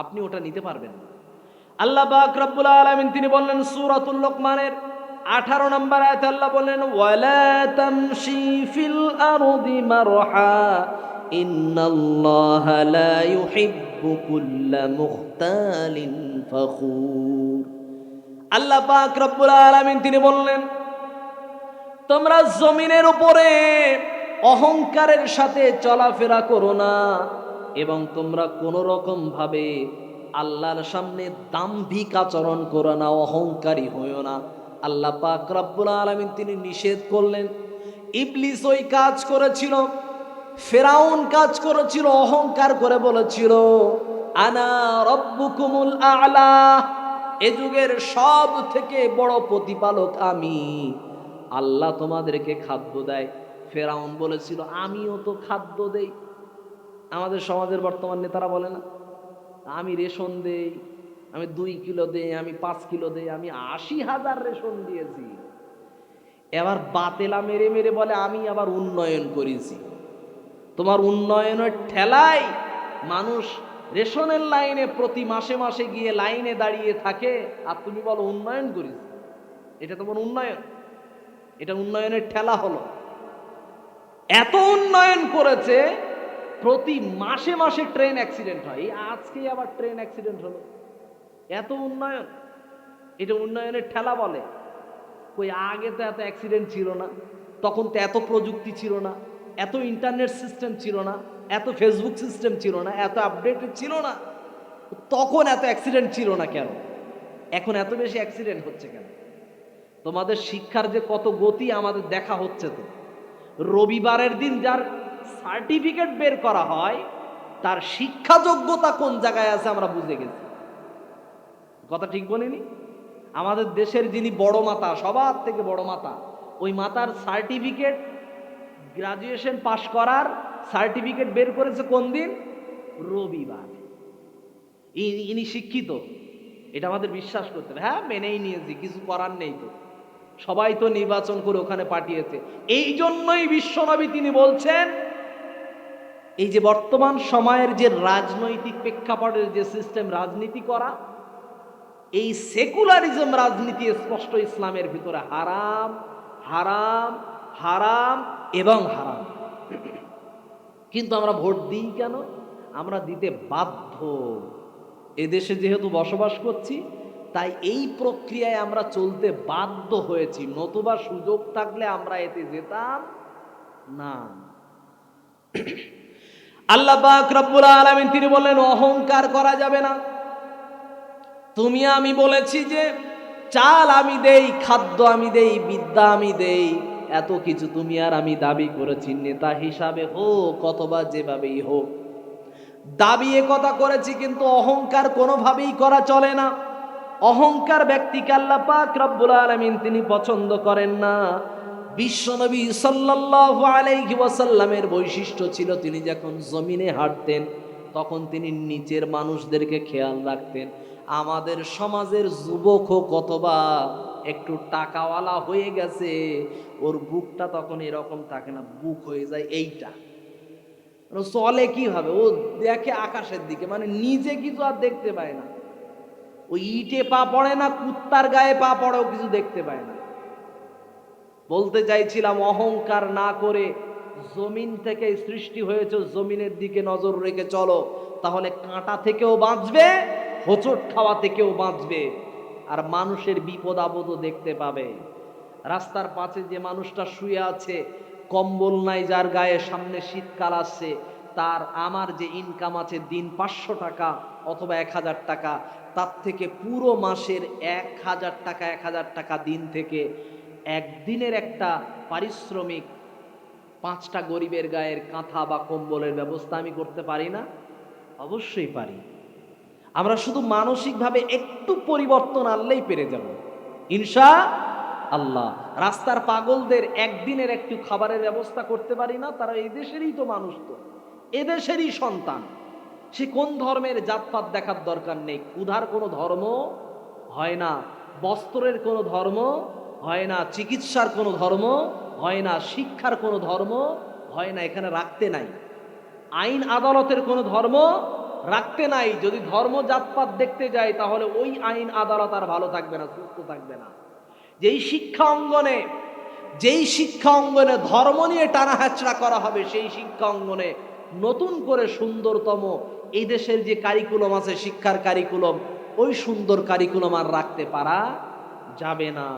আপনি ওটা নিতে পারবেন না। আল্লাহ পাক রব্বুল আলামিন তিনি বললেন সূরাতুল লোকমানের 18 নম্বর আয়াতে আল্লাহ বললেন, ওয়ালা তামশি ফিল আরদি মারহা ইন্নাল্লাহা লা ইউহিব্বু কুল্লা মুখতালিন ফখুর। আল্লাহ পাক রব্বুল আলামিন তিনি বললেন, তোমরা জমিনের উপরে অহংকারের সাথে চলাফেরা করো না, এবং তোমরা কোনো রকম ভাবে আল্লাহর সামনে দাম্ভিক আচরণ করো না, অহংকারী হইও না। আল্লাহ পাক রব্বুল আলামিন তিনি নিষেধ করলেন। ইবলিস ওই কাজ করেছিল, ফেরাউন কাজ করেছিল, অহংকার করে বলেছিল, আনা রব্বুকুমুল আ'লা, এ যুগের সব থেকে বড় প্রতিপালক আমি, আল্লাহ তোমাদেরকে খাদ্য দেয়। ফেরাউন বলেছিল, আমিও তো খাদ্য দেই। আমাদের সমাজের বর্তমান নেতারা বলে না, আমি রেশন দেই, আমি 2 কিলো দেই, আমি 5 কিলো দেই, আমি 80,000 রেশন দিয়েছি। এবার বাতেলা মেরে মেরে বলে, আমি আবার উন্নয়ন করেছি। তোমার উন্নয়নের ঠেলায় মানুষ রেশনের লাইনে প্রতি মাসে মাসে গিয়ে লাইনে দাঁড়িয়ে থাকে, আর তুমি বলো উন্নয়ন করেছি। এটা তোমার উন্নয়ন? এটা উন্নয়নের ঠেলা হলো। এত উন্নয়ন করেছে, প্রতি মাসে মাসে ট্রেন অ্যাক্সিডেন্ট হয়। এই আজকে আবার ট্রেন অ্যাক্সিডেন্ট হলো। এত উন্নয়ন, এটা উন্নয়নের ঠেলা বলে? কই আগে তো এত অ্যাক্সিডেন্ট ছিল না, তখন তো এত প্রযুক্তি ছিল না, এত ইন্টারনেট সিস্টেম ছিল না, এত ফেসবুক সিস্টেম ছিল না, এত আপডেটেড ছিল না, তখন এত অ্যাক্সিডেন্ট ছিল না কেন? এখন এত বেশি অ্যাক্সিডেন্ট হচ্ছে কেন? তোমাদের শিক্ষার যে কত গতি আমাদের দেখা হচ্ছে। তো রবিবারের দিন যার সার্টিফিকেট বের করা হয় তার শিক্ষা যোগ্যতা কোন জায়গায় আছে আমরা বুঝে গেছি। কথা ঠিক বলিনি? আমাদের দেশের যিনি বড় মাতা, সবার থেকে বড় মাতা, ওই মাতার সার্টিফিকেট, গ্রাজুয়েশন পাশ করার সার্টিফিকেট বের করেছে কোন দিন? রবিবার। ইনি শিক্ষিত, এটা আমাদের বিশ্বাস করতে হবে। হ্যাঁ, মেনেই নিয়েছি, কিছু করার নেই। তো সবাই তো নির্বাচন করে ওখানে পাঠিয়েছে। এই জন্যই বিশ্বনবী তিনি বলছেন, এই যে বর্তমান সময়ের যে রাজনৈতিক প্রেক্ষাপটের যে সিস্টেম, রাজনীতি করা, এই সেকুলারিজম রাজনীতি স্পষ্ট ইসলামের ভিতরে হারাম, হারাম, হারাম এবং হারাম। কিন্তু আমরা ভোট দিই কেন? আমরা দিতে বাধ্য। এদেশে যেহেতু বসবাস করছি, তাই এই প্রক্রিয়ায় আমরা চলতে বাধ্য হয়েছি, নতুবা সুযোগ থাকলে আমরা এতে যেতাম না। আল্লাহ পাক রব্বুল আলামিন তিনি বললেন, অহংকার করা যাবে না। তুমি আমি বলেছি যে চাল আমি দেই, খাদ্য আমি দেই, বিদ্যা আমি দেই, এত কিছু তুমি আর আমি দাবি করেছি, নেতা হিসাবে হোক অথবা যেভাবেই হোক দাবি এ কথা করেছি, কিন্তু অহংকার কোনোভাবেই করা চলে না। অহংকার ব্যক্তিকে আল্লাহ পাক রব্বুল আলামিন তিনি পছন্দ করেন না। বিশ্বনবী সাল্লাল্লাহু আলাইহি ওয়াসাল্লামের বৈশিষ্ট্য ছিল, তিনি যখন জমিনে হাঁটতেন তখন তিনি নিচের মানুষদেরকে খেয়াল রাখতেন। আমাদের সমাজের যুবক হোক অথবা একটু টাকাওয়ালা হয়ে গেছে, ওর বুকটা তখন এরকম থাকে না, বুক হয়ে যায় এইটা। চলে কিভাবে? ও দেখে আকাশের দিকে, মানে নিজে কিছু আর দেখতে পায় না। ওই ইটে পা পড়ে না, কুত্তার গায়ে পা পড়েও কিছু দেখতে পায় না। বলতে চাইছিলাম, অহংকার না করে জমিন থেকে সৃষ্টি হয়েছে, জমিনের দিকে নজর রেখে চলো, তাহলে কাঁটা থেকেও বাঁচবে, হোঁচট খাওয়া থেকেও বাঁচবে, আর মানুষের বিপদ আপদও দেখতে পাবে। রাস্তার পাশে যে মানুষটা শুয়ে আছে, কম্বল নাই যার গায়ে, সামনে শীতকাল আসছে, তার আমার যে ইনকাম আছে দিন 500 টাকা অথবা 1000 টাকা, তার থেকে পুরো মাসের 1000 টাকা দিন থেকে একদিনের একটা পারিশ্রমিক 5টা গরিবের গায়ের কাঁথা বা কম্বলের ব্যবস্থা আমি করতে পারি না? অবশ্যই পারি। আমরা শুধু মানসিকভাবে একটু পরিবর্তন আনলেই পেরে যাব ইনশাআল্লাহ। রাস্তার পাগলদের একদিনের একটু খাবারের ব্যবস্থা করতে পারি না? তারা এই দেশেরই তো মানুষ, তো এদেশেরই সন্তান। সে কোন ধর্মের জাতপাত দেখার দরকার নেই। ক্ষুধার কোনো ধর্ম হয় না, বস্ত্রের কোনো ধর্ম হয় না, চিকিৎসার কোনো ধর্ম হয় না, শিক্ষার কোনো ধর্ম হয় না, এখানে রাখতে নাই। আইন আদালতের কোনো ধর্ম রাখতে নাই। যদি ধর্ম জাতপাত দেখতে যায় তাহলে ওই আইন আদালত আর ভালো থাকবে না, সুস্থ থাকবে না। যেই শিক্ষা অঙ্গনে ধর্ম নিয়ে টানা হ্যাচড়া করা হবে, সেই শিক্ষা অঙ্গনে নতুন করে সুন্দরতম এই দেশের যে কারিকুলাম আছে, শিক্ষার কারিকুলাম, ওই সুন্দর কারিকুলাম আর রাখতে পারা যাবে না।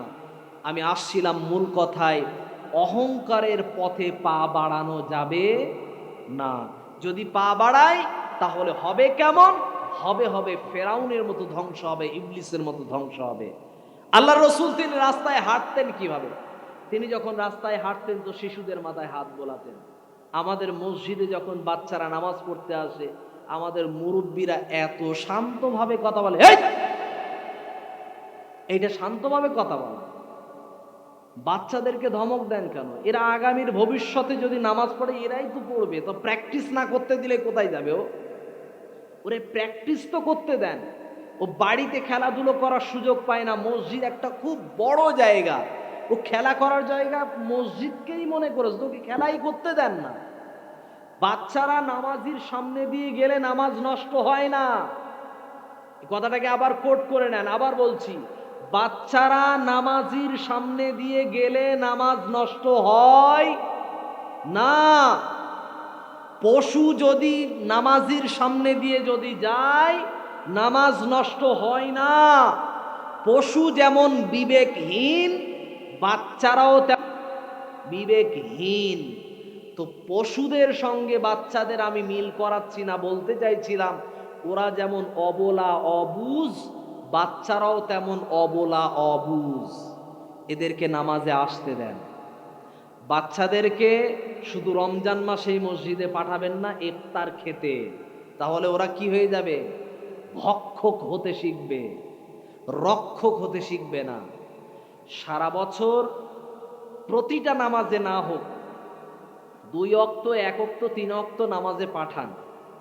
আমি আসছিলাম মূল কথায়, অহংকারের পথে পা বাড়ানো যাবে না। যদি পা বাড়ায় তাহলে হবে কেমন? হবে ফেরাউনের মতো ধ্বংস হবে, ইবলিসের মতো ধ্বংস হবে। আল্লাহ রসুল তিনি রাস্তায় হাঁটতেন কিভাবে? তিনি যখন রাস্তায় হাঁটতেন তো শিশুদের মাথায় হাত বোলাতেন। আমাদের মসজিদে যখন বাচ্চারা নামাজ পড়তে আসে, আমাদের মুরব্বীরা এত শান্তভাবে কথা বলে, এইটা শান্তভাবে কথা বলা। বাচ্চাদেরকে ধমক দেন কেন? এরা আগামীর ভবিষ্যতে যদি নামাজ পড়ে এরাই তো পড়বে, তো প্র্যাকটিস না করতে দিলে কোথায় যাবে? ওরে প্র্যাকটিস তো করতে দেন। ও বাড়িতে খেলাধুলো করার সুযোগ পায় না, মসজিদ একটা খুব বড় জায়গা, ও খেলা করার জায়গা মসজিদকেই মনে করেছে, তোকে খেলাই করতে দেন না। বাচ্চারা নামাজির সামনে দিয়ে গেলে নামাজ নষ্ট হয় না। কথাটাকে আবার কোট করে নেন, আবার বলছি, বাচ্চারা নামাজির সামনে দিয়ে গেলে নামাজ নষ্ট হয় না। পশু যদি নামাজির সামনে দিয়ে যদি যায়, নামাজ নষ্ট হয় না। পশু যেমন বিবেকহীন, বাচ্চারাও তেমন বিবেকহীন। তো পশুদের সঙ্গে বাচ্চাদের আমি মিল করাচ্ছি না, বলতে চাইছিলাম ওরা যেমন অবলা, অবুঝ, বাচ্চারাও তেমন অবলা অবুঝ, এদেরকে নামাজে আসতে দেন। বাচ্চাদেরকে শুধু রমজান মাসেই মসজিদে পাঠাবেন না ইফতার খেতে, তাহলে ওরা কি হয়ে যাবে? ভক্ষক হতে শিখবে, রক্ষক হতে শিখবে না। সারা বছর প্রতিটা নামাজে না হোক, 2 ওয়াক্ত 1 ওয়াক্ত 3 ওয়াক্ত নামাজে পাঠান,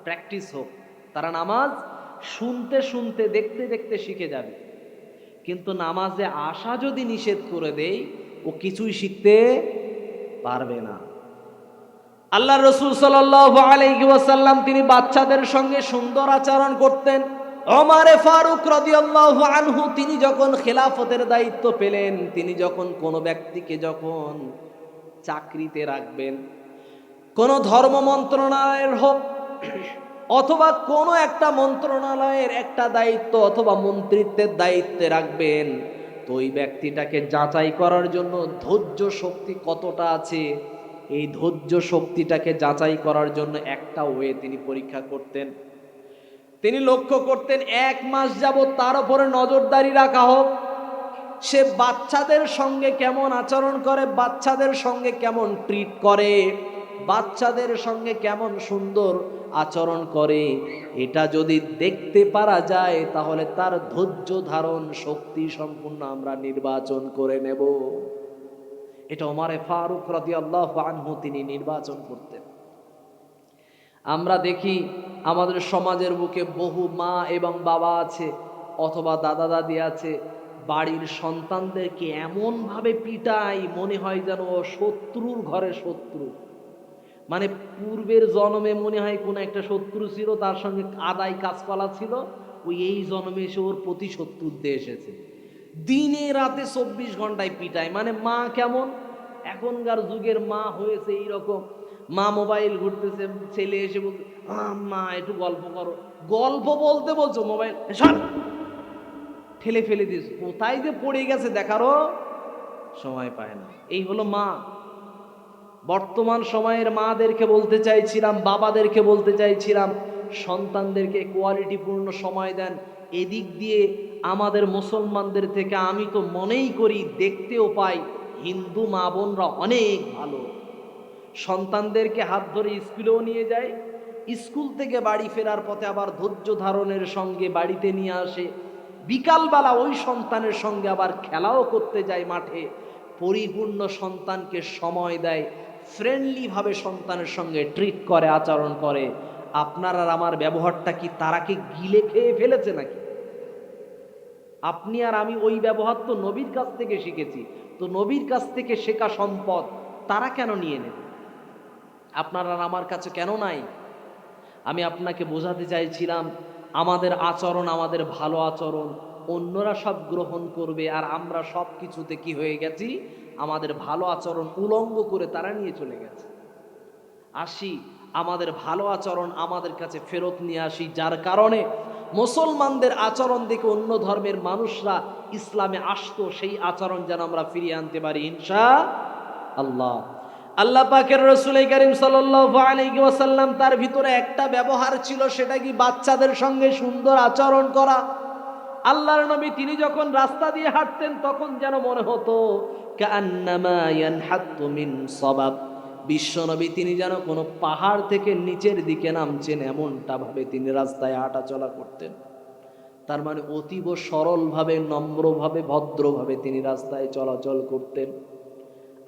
প্র্যাকটিস হোক। তারা নামাজ শুনতে শুনতে দেখতে দেখতে শিখে যাবে। কিন্তু নামাজে আসা যদি নিষেধ করে দেই, ও কিছুই শিখতে পারবে না। আল্লাহ রসুল সাল্লাল্লাহু আলাইহি ওয়াসাল্লাম তিনি বাচ্চাদের সঙ্গে সুন্দর আচরণ করতেন। ওমরে ফারুক রাদিয়াল্লাহু আনহু তিনি যখন খেলাফতের দায়িত্ব পেলেন, তিনি যখন কোনো ব্যক্তিকে যখন চাকরিতে রাখবেন, কোন ধর্ম মন্ত্রণালয়ের হোক অথবা কোনো একটা মন্ত্রণালয়ের একটা দায়িত্ব অথবা মন্ত্রিত্বের দায়িত্বে রাখবেন, তো ওই ব্যক্তিটাকে যাচাই করার জন্য ধৈর্য শক্তি কতটা আছে, এই ধৈর্য শক্তিটাকে যাচাই করার জন্য একটা ওয়ে তিনি পরীক্ষা করতেন। তিনি লক্ষ্য করতেন 1 মাস যাবত তার উপরে নজরদারি রাখা হোক, সে বাচ্চাদের সঙ্গে কেমন আচরণ করে, বাচ্চাদের সঙ্গে কেমন ট্রিট করে, বাচ্চাদের সঙ্গে কেমন সুন্দর আচরণ করে। এটা যদি দেখতে পারা যায় তাহলে তার ধৈর্য ধারণ শক্তি সম্পূর্ণ আমরা নির্বাচন করে নেব। এটা ওমরে ফারুক রাদিয়াল্লাহু আনহু তিনি নির্বাচন করতেন। আমরা দেখি আমাদের সমাজের বুকে বহু মা এবং বাবা আছে অথবা দাদা দাদি আছে, বাড়ির সন্তানদেরকে এমনভাবে পিটায় মনে হয় যেন ও শত্রুর ঘরে শত্রু। মানে পূর্বের জন্মে মনে হয় কোনো একটা শত্রু ছিল, তার সঙ্গে আদায় কাজকলা ছিল, ওই এই জন্মে এসে ওর প্রতি শত্রুতে এসেছে। দিনে রাতে 24 ঘন্টায় পিটায়। মানে মা কেমন, এখনকার যুগের মা হয়েছে এইরকম। মা মোবাইল ঘুরতেছে, ছেলে এসে বলছে মা একটু গল্প করো, গল্প বলতে বলছো মোবাইল সব ঠেলে ফেলে দিস, কোথায় যে পড়ে গেছে দেখারও সময় পায় না। এই হলো মা। বর্তমান সময়ের মাদেরকে বলতে চাইছিলাম, বাবাদেরকে বলতে চাইছিলাম, সন্তানদেরকে কোয়ালিটিপূর্ণ সময় দেন। এদিক দিয়ে আমাদের মুসলমানদের থেকে আমি তো মনেই করি, দেখতেও পাই, হিন্দু মা বোনরা অনেক ভালো। সন্তানদেরকে হাত ধরে স্কুলেও নিয়ে যায়, স্কুল থেকে বাড়ি ফেরার পথে আবার ধৈর্য ধারণের সঙ্গে বাড়িতে নিয়ে আসে, বিকালবেলা ওই সন্তানের সঙ্গে আবার খেলাও করতে যায় মাঠে। পরিপূর্ণ সন্তানকে সময় দেয়, ফ্রেন্ডলিভাবে সন্তানের সঙ্গে ট্রিট করে, আচরণ করে। আপনার আর আমার ব্যবহারটা কি তারা কি গিলে খেয়ে ফেলেছে নাকি? আপনি আর আমি ওই ব্যবহার তো নবীর কাছ থেকে শিখেছি। তো নবীর কাছ থেকে শেখা সম্পদ তারা কেন নিয়ে নেবে? আপনার আর আমার কাছে কেন নাই? আমি আপনাকে বোঝাতে চাইছিলাম, আমাদের আচরণ, আমাদের ভালো আচরণ অন্যরা সব গ্রহণ করবে, আর আমরা সব কিছুতে কি হয়ে গেছি, আমাদের ভালো আচরণ উলঙ্গ করে তারা নিয়ে চলে গেছে। আসি আমাদের ভালো আচরণ আমাদের কাছে ফেরত নিয়ে আসি, যার কারণে মুসলমানদের আচরণ দেখে অন্য ধর্মের মানুষরা ইসলামে আসতো, সেই আচরণ যেন আমরা ফিরিয়ে আনতে পারি ইনশাআল্লাহ। আল্লাহ পাকের রাসূল কারীম সাল্লাল্লাহু আলাইহি ওয়াসাল্লাম তার ভিতরে একটা ব্যবহার ছিল, সেটা কি বাচ্চাদের সঙ্গে সুন্দর আচরণ করা। আল্লাহর নবী তিনি যখন রাস্তা দিয়ে হাঁটতেন তখন যেন মনে হতো কান্নামা ইয়ানহাতু মিন সাবাব, বিশ্বনবী তিনি যেন কোনো পাহাড় থেকে নিচের দিকে নামছেন এমনটা ভাবে তিনি রাস্তায় হাঁটা চলা করতেন। তার মানে অতীব সরলভাবে, নম্রভাবে, ভদ্রভাবে তিনি রাস্তায় চলাচল করতেন।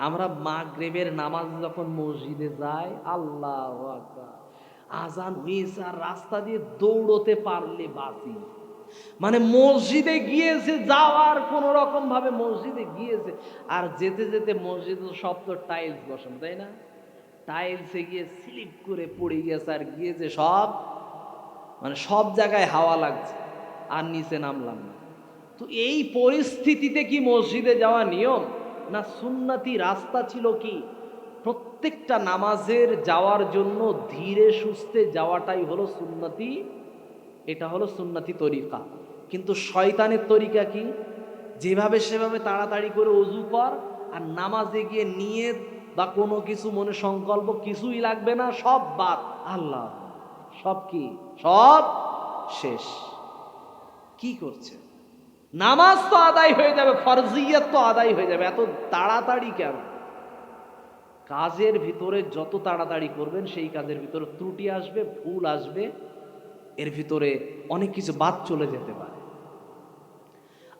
আমরা মাগরিবের নামাজ যখন মসজিদে যাই, আল্লাহু আকবার, আজান হয়েছে আর রাস্তা দিয়ে দৌড়তে পারলে বাঁচি। মানে মসজিদে গিয়েছে, যাওয়ার কোন রকম ভাবে মসজিদে গিয়েছে, আর যেতে যেতে মসজিদে সব তো টাইলস বসানো, তাই না? টাইলসে গিয়ে স্লিপ করে পড়ে গেছে আর গিয়েছে সব, মানে সব জায়গায় হাওয়া লাগছে, আর নিচে নামলাম না। তো এই পরিস্থিতিতে কি মসজিদে যাওয়া নিয়ম না সুন্নতি রাস্তা ছিল? কি প্রত্যেকটা নামাজের যাওয়ার জন্য ধীরে সুস্থে যাওয়াটাই হলো সুন্নতি, এটা হলো সুন্নতি তরিকা। কিন্তু শয়তানের তরিকা কি? যেভাবে সেভাবে তাড়াতাড়ি করে ওযু কর, আর নামাজে গিয়ে নিয়ত বা কোনো কিছু মনে সংকল্প কিছুই লাগবে না, সব বাদ, আল্লাহ সব কি, সব শেষ। কি করছে? নামাজ তো আদায় হয়ে যাবে, ফরজিয়াত তো আদায় হয়ে যাবে, এত তাড়াতাড়ি কেন? কাজের ভিতরে যত তাড়াতাড়ি করবেন সেই কাজের ভিতরে ত্রুটি আসবে, ভুল আসবে, এর ভিতরে অনেক কিছু বাদ চলে যেতে পারে।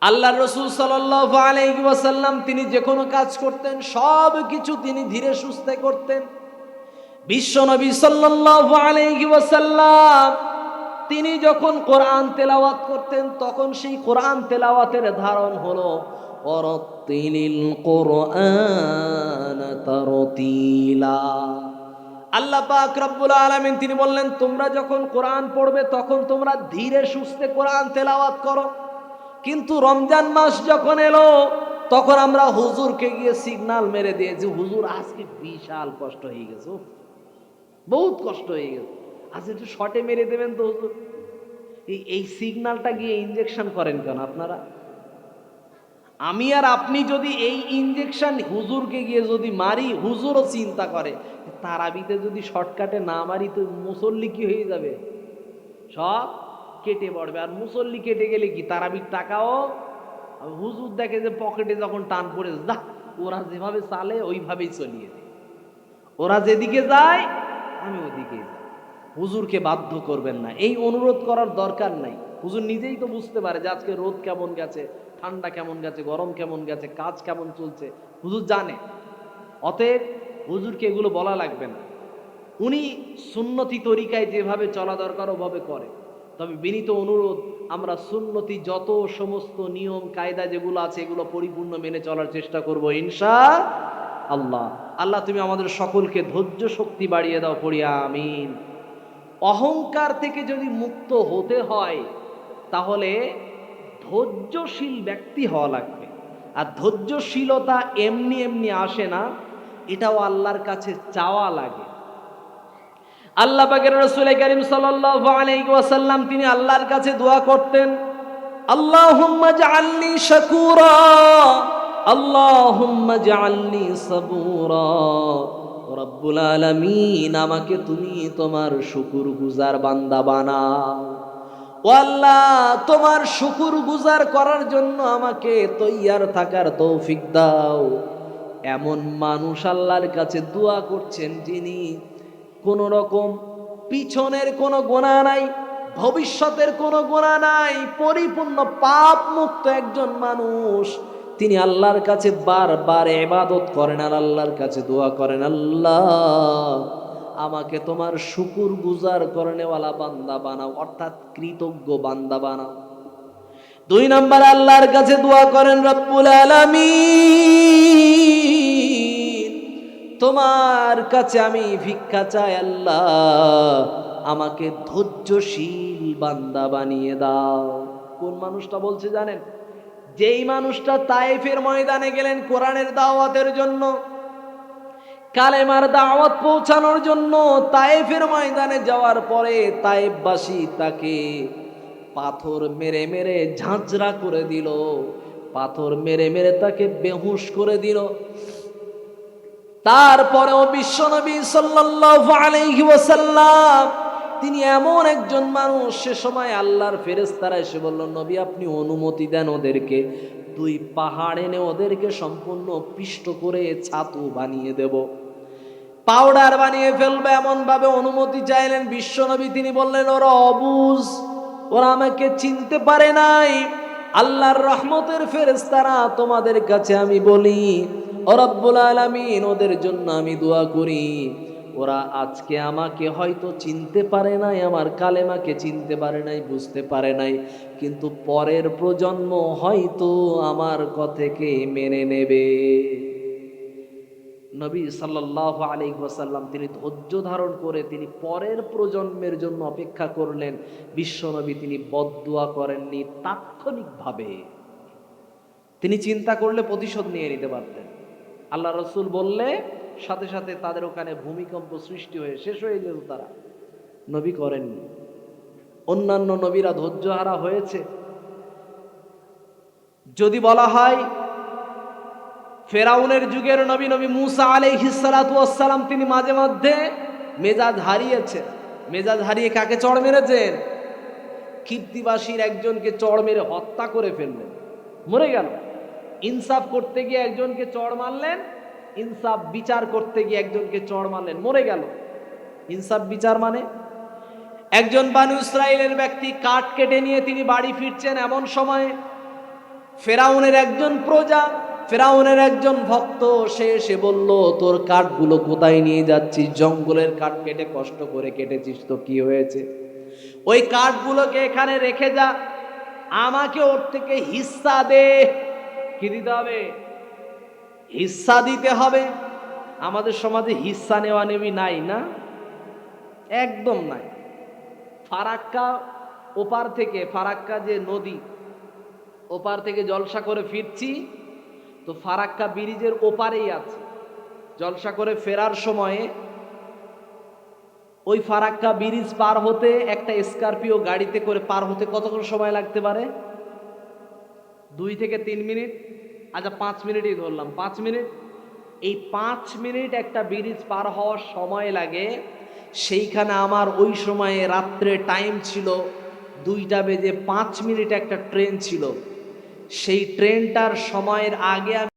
আল্লাহর রাসূল সাল্লাল্লাহু আলাইহি ওয়াসাল্লাম তিনি যে কোনো কাজ করতেন সব কিছু তিনি ধীরে সুস্থে করতেন। বিশ্ব নবী সাল্লাল্লাহু আলাইহি ওয়াসাল্লাম তিনি যখন কোরআন তেলাওয়াত করতেন তখন সেই কোরআন তেলাওয়াতের ধারণ হলো ওয়ারাত্তিলিল কোরআন তারতিলা। আল্লাহ পাক রব্বুল আলামিন তিনি বললেন তোমরা যখন কোরআন পড়বে তখন তোমরা ধীরে সুস্থে কোরআন তেলাওয়াত করো। কিন্তু রমজান মাস যখন এলো তখন আমরা হুজুরকে গিয়ে সিগন্যাল মেরে দিয়েছি, হুজুর আজকে বিশাল কষ্ট হয়ে গেছে, বহুত কষ্ট হয়ে গেছে, আজ একটু শর্টে মেরে দেবেন তো হুজুর। এই সিগন্যালটা গিয়ে ইনজেকশন করেন কেন আপনারা? আমি আর আপনি যদি এই ইনজেকশন হুজুরকে গিয়ে যদি মারি, হুজুরও চিন্তা করে তারাবিতে যদি শর্টকাটে না মারি তো মুসল্লি কি হয়ে যাবে, সব কেটে পড়বে। আর মুসল্লি কেটে গেলে কি তারাবির টাকাও, হুজুর দেখে যে পকেটে যখন টান পড়ে যা, ওরা যেভাবে চালে ওইভাবেই চলিয়ে দেয়, ওরা যেদিকে যায় আমি ওদিকে যাই। হুজুরকে বাধ্য করবেন না, এই অনুরোধ করার দরকার নাই। হুজুর নিজেই তো বুঝতে পারে যে আজকে রোদ কেমন গেছে, ঠান্ডা কেমন গেছে, গরম কেমন গেছে, কাজ কেমন চলছে, হুজুর জানে। অতএব হুজুরকে এগুলো বলা লাগবে না, উনি সুন্নতি তরিকায় যেভাবে চলা দরকার ওভাবে করে। তবে বিনীত অনুরোধ, আমরা সুন্নতি যত সমস্ত নিয়ম কায়দা যেগুলো আছে এগুলো পরিপূর্ণ মেনে চলার চেষ্টা করব ইনশাআল্লাহ। আল্লাহ তুমি আমাদের সকলকে ধৈর্য শক্তি বাড়িয়ে দাও, পড়ি আমিন। অহংকার থেকে যদি মুক্ত হতে হয় তাহলে ধৈর্যশীল ব্যক্তি হওয়া লাগবে। আর ধৈর্যশীলতা এমনি এমনি আসে না, এটাও আল্লাহর কাছে চাওয়া লাগে। আল্লাহ পাকের রাসূল কারীম সাল্লাল্লাহু আলাইহি ওয়াসাল্লাম তিনি আল্লাহর কাছে দোয়া করতেন, আল্লাহুম্মা জাআলনি শাকুরা, আল্লাহুম্মা জাআলনি সাবুরা। রব্বুল আলামিন আমাকে তুমি তোমার শুকরগুজার বান্দা বানাও। ও আল্লাহ তোমার শুকরগুজার করার জন্য আমাকে তৈয়ার থাকার তৌফিক দাও। এমন মানুষ আল্লাহর কাছে দোয়া করছেন যিনি কোন রকম পিছনের কোনো গুনাহ নাই, ভবিষ্যতের কোনো গুনাহ নাই, পরিপূর্ণ পাপ মুক্ত একজন মানুষ। তিনি আল্লাহর কাছে বারবার ইবাদত করেন আর আল্লাহর কাছে দোয়া করেন, আল্লাহ আমাকে তোমার শুকরগুজার করনেওয়ালা বান্দা বানাও, অর্থাৎ কৃতজ্ঞ বান্দা বানাও। 2 নাম্বার আল্লাহর কাছে দোয়া করেন, রব্বুল আলামিন তোমার কাছে আমি ভিক্ষা চাই, আল্লাহ আমাকে ধৈর্যশীল বান্দা বানিয়ে দাও। কোন মানুষটা বলছে জানেন? যেই মানুষটা তায়েফের ময়দানে গেলেন কোরআনের দাওয়াতের জন্য, কালেমার দাওয়াত পৌঁছানোর জন্য। তায়েফের ময়দানে যাওয়ার পরে তায়েফবাসী তাকে পাথর মেরে মেরে ঝাঁঝরা করে দিল, পাথর মেরে মেরে তাকে বেহুশ করে দিল। তারপরেও বিশ্বনবী সাল্লাল্লাহু আলাইহি ওয়াসাল্লাম তিনি এমন একজন মানুষ, সে সময় আল্লাহর ফেরেশতারা এসে বলল, নবী আপনি অনুমতি দেন ওদেরকে 2 পাহাড় এনে ওদেরকে সম্পূর্ণ পিষ্ট করে ছাতু বানিয়ে দেব, পাউডার বানিয়ে ফেলবে, এমন ভাবে অনুমতি চাইলেন বিশ্বনবী। তিনি বললেন ওরা অবুঝ, ওরা আমাকে চিনতে পারে নাই। আল্লাহর রহমতের ফেরেশতারা তোমাদের কাছে আমি বলি, ও রব্বুল আলামিন ওদের জন্য আমি দোয়া করি, ওরা আজকে আমাকে হয়তো চিনতে পারে নাই, আমার কালেমাকে চিনতে পারে নাই, বুঝতে পারে নাই, কিন্তু পরের প্রজন্ম হয়তো আমার কথাকে মেনে নেবে। নবী সাল্লাল্লাহু আলাইহি ওয়াসাল্লাম তিনি ধৈর্য ধারণ করে তিনি পরের প্রজন্মের জন্য অপেক্ষা করলেন। বিশ্বনবী তিনি বদদুয়া করেননি তাৎক্ষণিকভাবে, তিনি চিন্তা করলে প্রতিশোধ নিয়ে নিতে পারতেন। আল্লাহ রাসূল বললে সাথে সাথে তাদের ওখানে ভূমিকম্প সৃষ্টি হয়ে শেষ হয়ে যেত, তারা নবী করেননি। অন্যান্য নবীরা ধৈর্যহারা হয়েছে। যদি বলা হয় ফেরাউনের যুগের নবী নবী মুসা আলাইহিস সালাতু ওয়াস সালাম তিনি মাঝে মধ্যে মেজাজ হারিয়েছেন। মেজাজ হারিয়ে কাকে চড় মেরেছেন? কিবতীবাসীর একজনকে চড় মেরে হত্যা করে ফেললেন। মরে গেল। ইনসাফ করতে গিয়ে একজনকে চড় মারলেন, ইনসাফ বিচার করতে গিয়ে একজনকে চড় মারলেন, মরে গেল। ইনসাফ বিচার মানে একজন বানু ইসরাইলের ব্যক্তি কাঠ কেটে নিয়ে তিনি বাড়ি ফিরছেন, এমন সময় ফেরাউনের একজন প্রজা, ফেরাউনের একজন ভক্ত, সে এসে বলল, তোর কাঠগুলো কোথায় নিয়ে যাচ্ছিস? জঙ্গলের কাঠ কেটে কষ্ট করে কেটেছিস তো কি হয়েছে? ওই কাঠগুলোকে এখানে রেখে যা, আমাকে ওর থেকে হিস্সা দে। কি দিতে হবে? হিস্সা দিতে হবে। আমাদের সমাজে হিস্সা নেওয়া নেবি নাই না, একদম নাই। ফারাক্কা ওপার থেকে, ফারাক্কা যে নদী, ওপার থেকে জলসা করে ফিরছি, তো ফারাক্কা ব্রিজের ওপারেই আছে। জলসা করে ফেরার সময়ে ওই ফারাক্কা ব্রিজ পার হতে একটা স্করপিও গাড়িতে করে পার হতে কতক্ষণ সময় লাগতে পারে? 2 থেকে 3 মিনিট। আচ্ছা 5 মিনিটই ধরলাম, 5 মিনিট। এই 5 মিনিট একটা ব্রিজ পার হওয়ার সময় লাগে। সেইখানে আমার ওই সময়ে রাত্রে টাইম ছিল 2টা বেজে 5 মিনিট, একটা ট্রেন ছিল। সেই ট্রেনটার সময়ের আগে